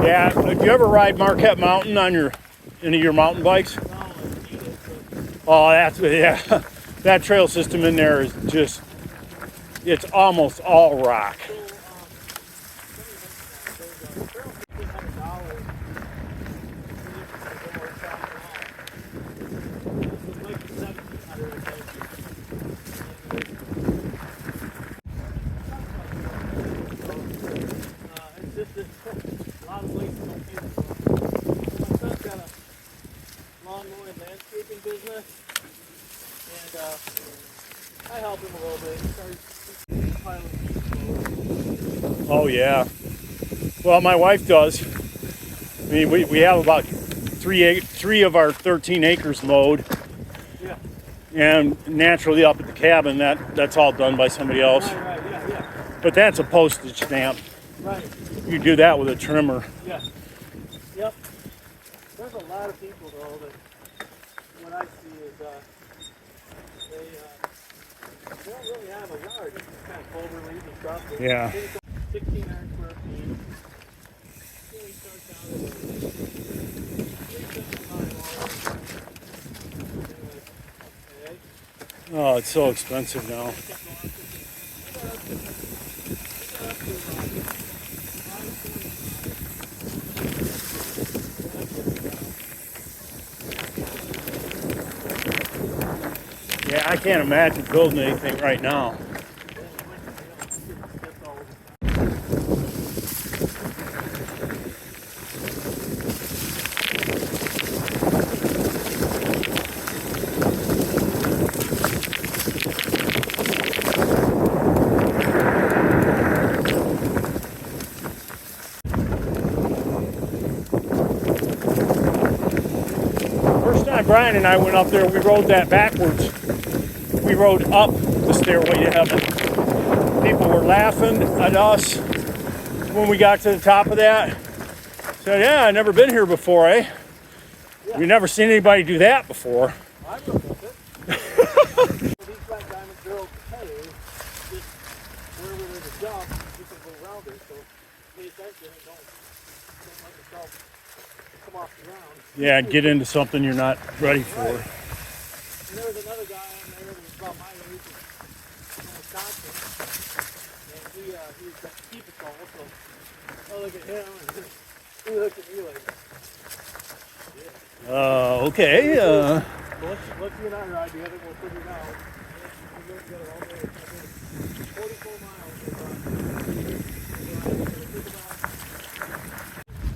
Yeah, do you ever ride Marquette Mountain on any of your mountain bikes? No, I need it, but Oh, yeah. That trail system in there is just, it's almost all rock. so, there's a trail $1,500. It's like 1,700, I think. It's just a lot of places don't pay this one. My son's got a lawn mowing landscaping business, and I help him a little bit. He starts piling. Oh, yeah. Well, my wife does. I mean, we have about three of our 13 acres mowed. Yeah. And naturally up at the cabin, that's all done by somebody else. Right, yeah. But that's a postage stamp. Right. You do that with a trimmer. Yeah. Yep. There's a lot of people though that what I see is they don't really have a yard. It's just kind of clover leaves and stuff. Yeah. 1,600 square feet. Really starts out at 375 Oh, it's so expensive now. Yeah, I can't imagine building anything right now. First time Brian and I went up there, we rode that backwards. We rode up the stairway to heaven. People were laughing at us when we got to the top of that. Said, yeah, I've never been here before, eh? Yeah. We've never seen anybody do that before. I rode up it. These black diamond girls pay just wherever there's a jump, you can go around it. So pay attention and don't let yourself come off the ground. Yeah, get into something you're not ready for. Right. And there was another guy on there that was about my age in Wisconsin, and he was got to keep it all. So I look at him, and he looked at me like, Okay. well, let's you and I ride together. We'll figure it out. And we'll go together all day. 44 miles.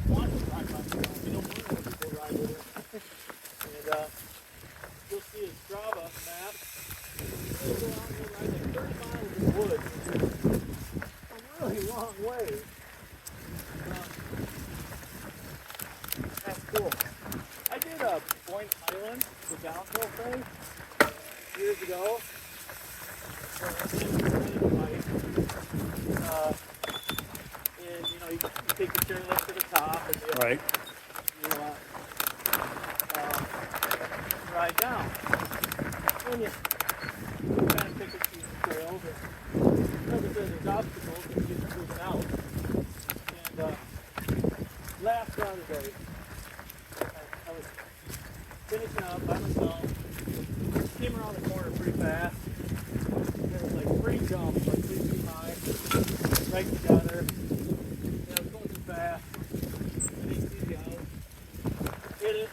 Want to ride by myself. We don't want to let people ride with us. And you'll see his Strava map. He'll go out and ride like 30 miles in the woods. A really long way. That's cool. I did a Point Island, the downhill thing, years ago. And you take the chairlift to the top, and Right. you ride down. And you kind of pick a few trails. And like I said, there's obstacles that you get moving out. And last Saturday, I was finishing up by myself. Came around the corner pretty fast. There was like 3 jumps, like 3 feet high, right together. And I was going too fast. I didn't see the out. Hit it.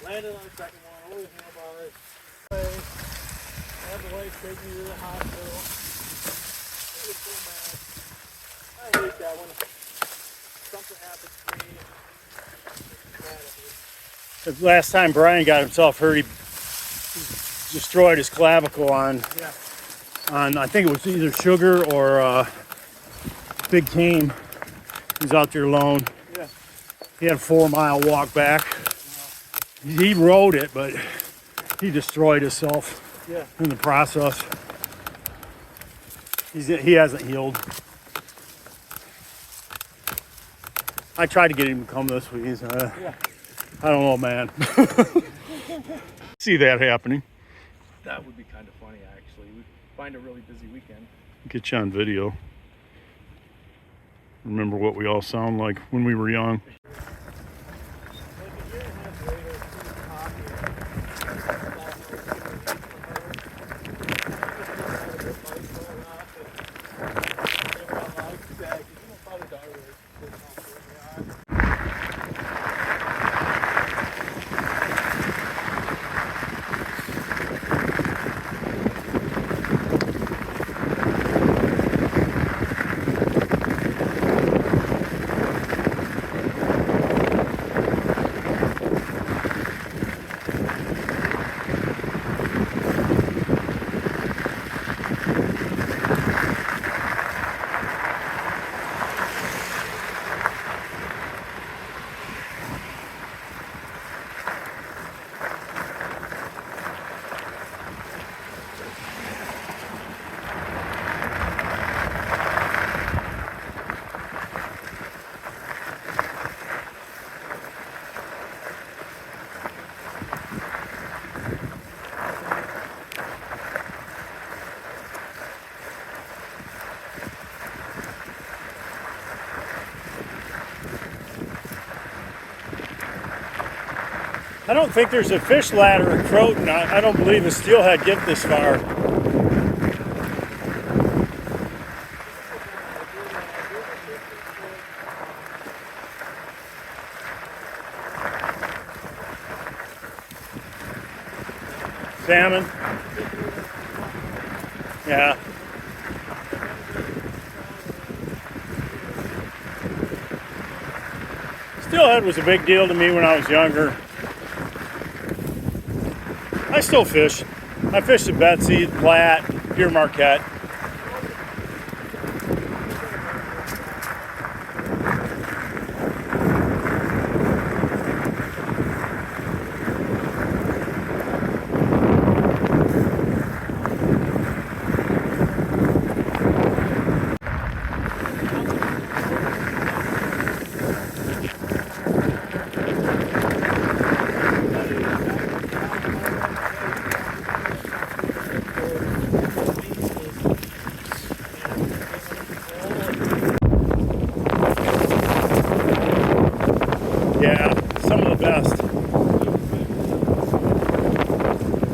Landed on the second one, over the handlebars. I had the wife take me to the hospital. It was so bad. I hate that when something happens to me. It's bad at me. The last time Brian got himself hurt, he destroyed his clavicle on I think it was either Sugar or Big Cane. He was out there alone. Yeah. He had a 4-mile walk back. He rode it, but he destroyed himself in the process. He hasn't healed. I tried to get him to come this week. I don't know, man. See that happening. That would be kind of funny, actually. We find a really busy weekend. Get you on video. remember what we all sound like when we were young. I don't think there's a fish ladder in Croton. I don't believe a steelhead get this far. Salmon. Yeah. Steelhead was a big deal to me when I was younger. I still fish. I fish at Betsy, Platte, Pier Marquette. Yeah, some of the best.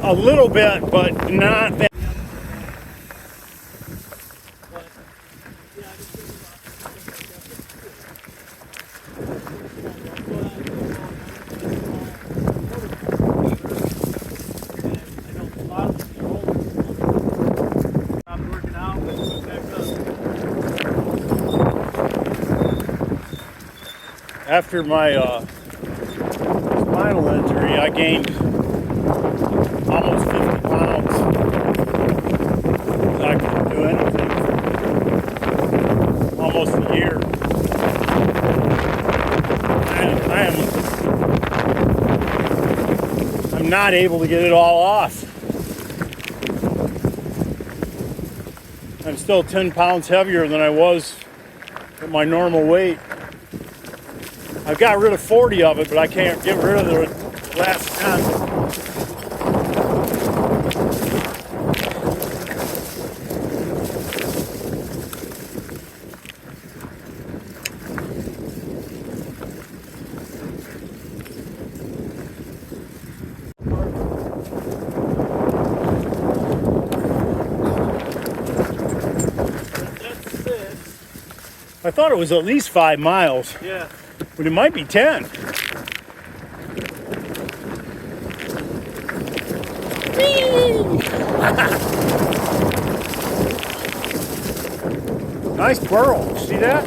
A little bit, but not that. After my spinal injury, I gained almost 50 pounds. I couldn't do anything. Almost a year. I'm not able to get it all off. I'm still 10 pounds heavier than I was at my normal weight. I've got rid of 40 of it, but I can't get rid of the last 10. I thought it was at least 5 miles. Yeah. But it might be 10. Nice burrow. See that?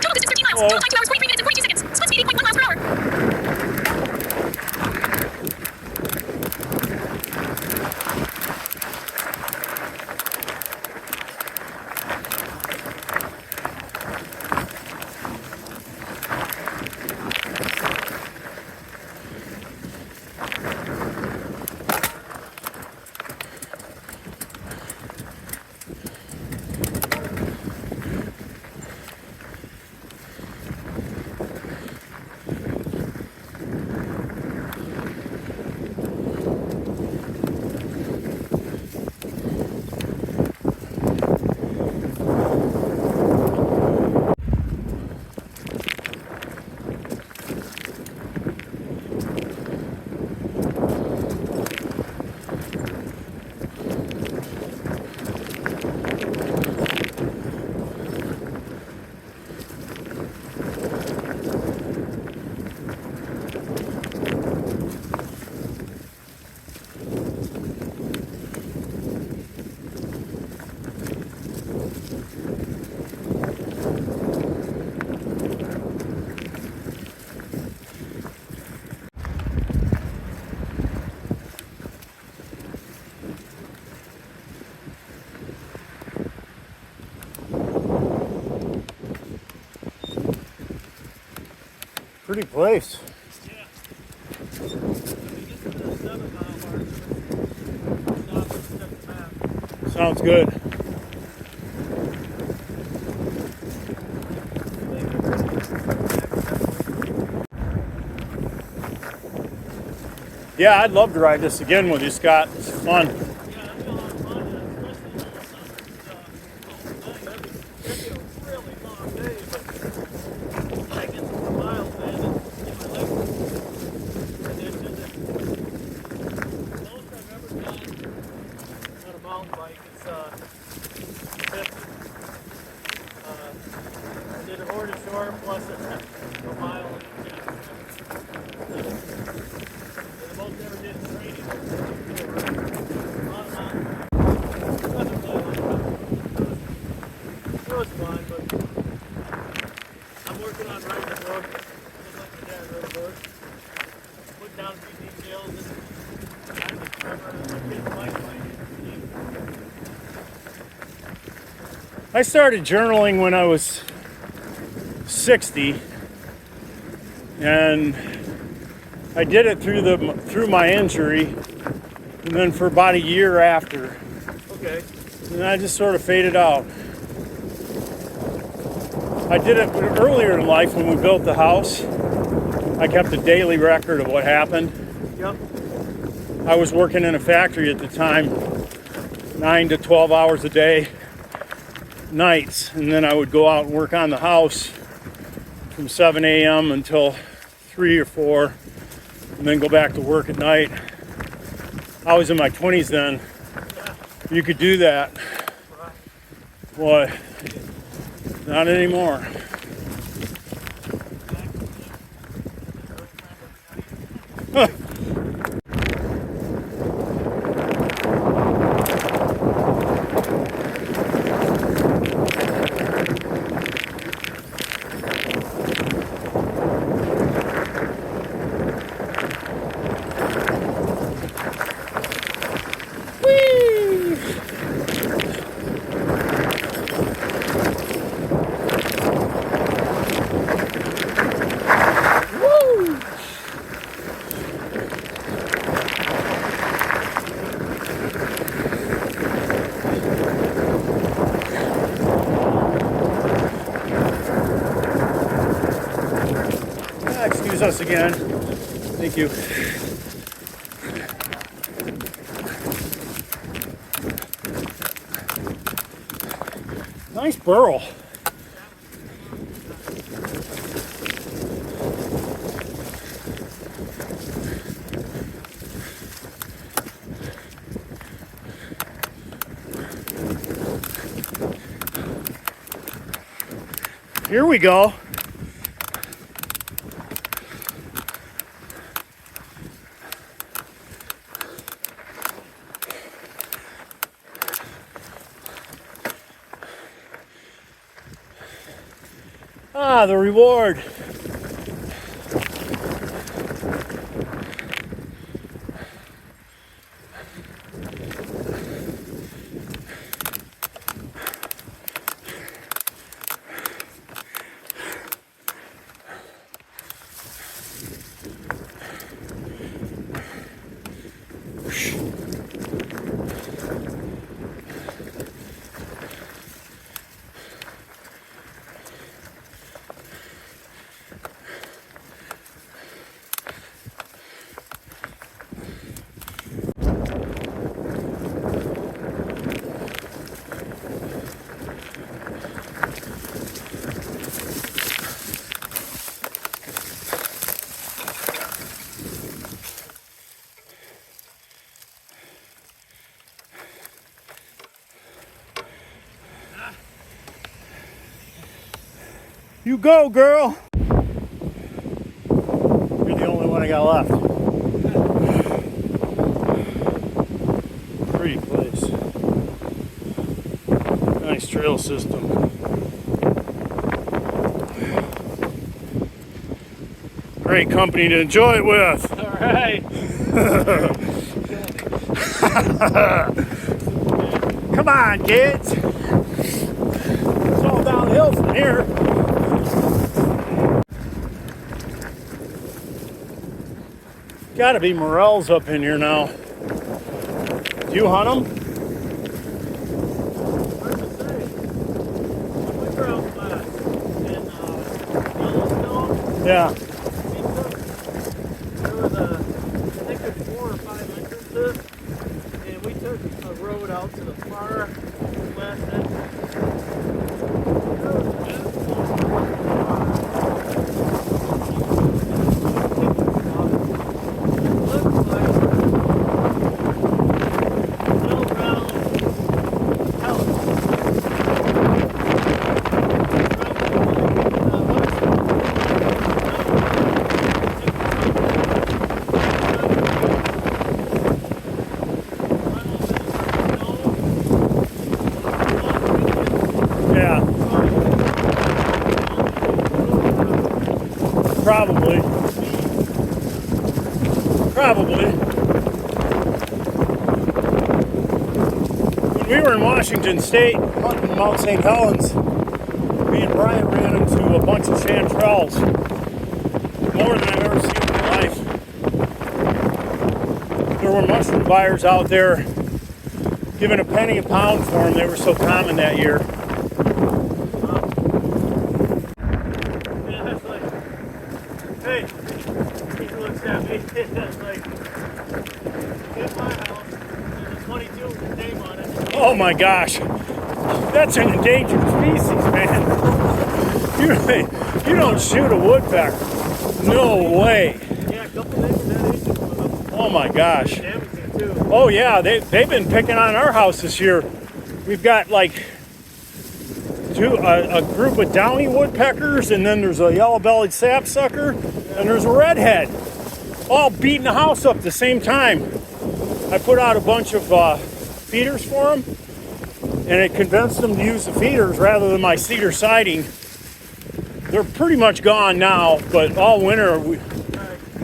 Total distance 13 miles. Total time 2 hours, 43 minutes, and 42 seconds. Split speed 8.1 miles per hour. Pretty place. Yeah. When we get to the 7 mile mark, stop and check the map. Sounds good. Yeah, I'd love to ride this again with you, Scott. It's fun. Yeah, that'd be a lot of fun, especially in the summer. That'd be a really long day, but I get some miles in and get my legs. And then the most I've ever done on a mountain bike is 50. I did a Horn to Shore plus a mile and a half. And the most I ever did in training was it was fun, but I'm working on riding the board, just like my dad rode a board. Putting down a few details and I just remember my kid's bike I started journaling when I was 60, and I did it through my injury, and then for about a year after, Okay. and I just sort of faded out. I did it earlier in life when we built the house. I kept a daily record of what happened. Yep. I was working in a factory at the time, 9 to 12 hours a day, nights, and then I would go out and work on the house from 7 a.m. until 3 or 4, and then go back to work at night. I was in my 20s then. You could do that. Boy, not anymore. Excuse us again. Thank you. Nice burl. Here we go. Ah, the reward. You go, girl. You're the only one I got left. Pretty place. Nice trail system. Great company to enjoy it with. All right. Come on, kids. It's all downhill from here. Gotta be morels up in here now. Do you hunt them? Hard to say. When we were out in Yellowstone, Yeah. there was I think there's 4 or 5 entrances, and we took a road out to the far west entrance. There was Yeah. Probably. When we were in Washington State hunting Mount St. Helens, me and Brian ran into a bunch of chanterelles. More than I've ever seen in my life. There were mushroom buyers out there giving a penny a pound for them. They were so common that year. yeah, it's like, hey, he looks at me, it's like, in my house, there's a 22 with his name on it. Oh my gosh. That's an endangered species, man. You don't shoot a woodpecker. No way. Yeah, a couple neighbors had issues with them. Oh my gosh. Damaging too. Oh yeah, they've been picking on our house this year. We've got like a group of downy woodpeckers, and then there's a yellow-bellied sapsucker, and there's a redhead, all beating the house up at the same time. I put out a bunch of feeders for them, and it convinced them to use the feeders rather than my cedar siding. They're pretty much gone now, but all winter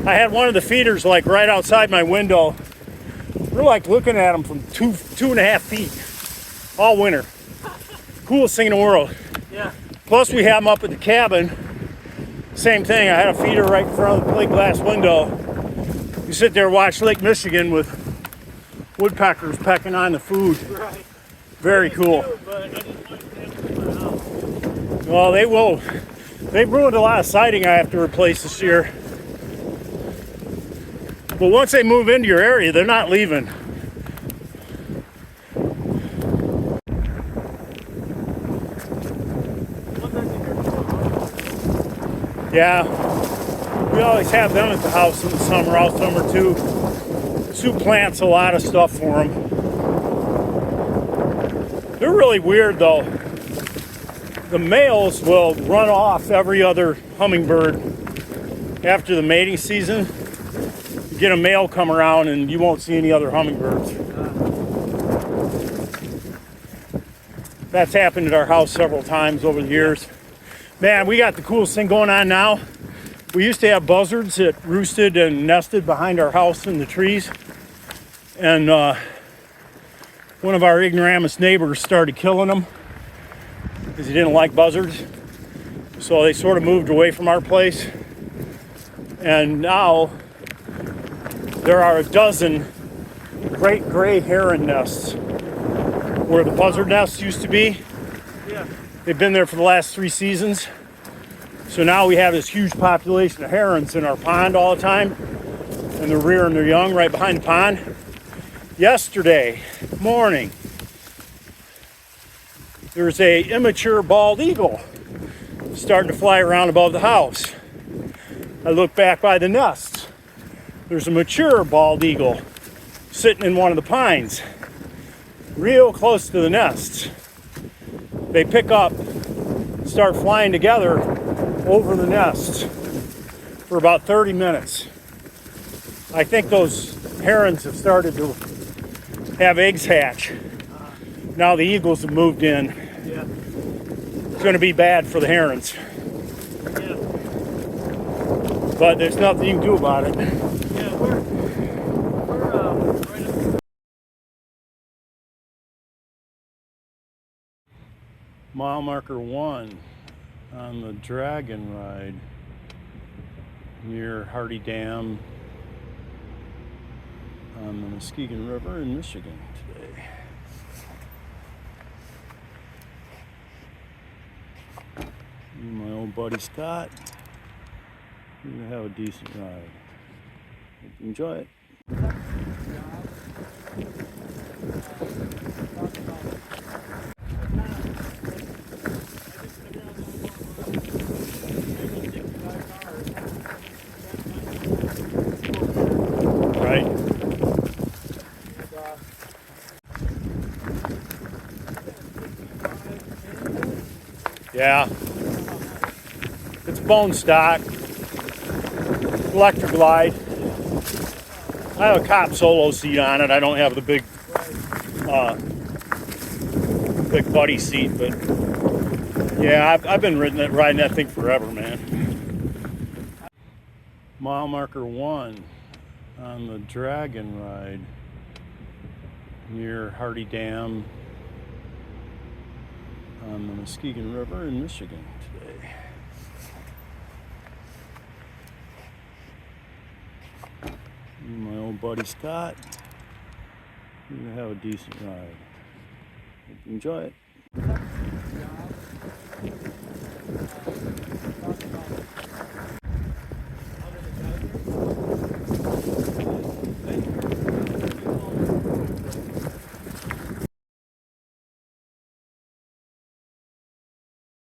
I had one of the feeders like right outside my window. We're like looking at them from 2.5 feet all winter. Coolest thing in the world. Yeah. Plus we have them up at the cabin. Same thing. I had a feeder right in front of the plate glass window. You sit there and watch Lake Michigan with woodpeckers pecking on the food. Right. Very cool. Cute, but I just want to damage my house. Well, they will. They've ruined a lot of siding I have to replace this year. But once they move into your area, they're not leaving. Yeah, we always have them at the house in the summer, all summer too. Sue plants a lot of stuff for them. They're really weird though. The males will run off every other hummingbird after the mating season. You get a male come around and you won't see any other hummingbirds. That's happened at our house several times over the years. Man, we got the coolest thing going on now. We used to have buzzards that roosted and nested behind our house in the trees. And one of our ignoramus neighbors started killing them because he didn't like buzzards. So they sort of moved away from our place. And now there are a dozen great gray heron nests where the buzzard nests used to be. Yeah. They've been there for the last 3 seasons. So now we have this huge population of herons in our pond all the time. And they're rearing their young right behind the pond. Yesterday morning, there's a immature bald eagle starting to fly around above the house. I look back by the nest. There's a mature bald eagle sitting in one of the pines, real close to the nest. They pick up, start flying together over the nest for about 30 minutes. I think those herons have started to have eggs hatch. Now the eagles have moved in. Yeah. It's going to be bad for the herons, Yeah. but there's nothing you can do about it. Yeah. We're right up. Mile marker 1 on the dragon ride near Hardy Dam, on the Muskegon River in Michigan today. Me and my old buddy Scott. We're gonna have a decent ride. Hope you enjoy it. Right. Yeah. It's bone stock. Electric glide. I have a cop solo seat on it. I don't have the big buddy seat, but yeah, I've been riding that thing forever, man. Mile marker 1 on the Dragon ride near Hardy Dam on the Muskegon River in Michigan today. Me and my old buddy Scott. We're gonna have a decent ride. Hope you enjoy it.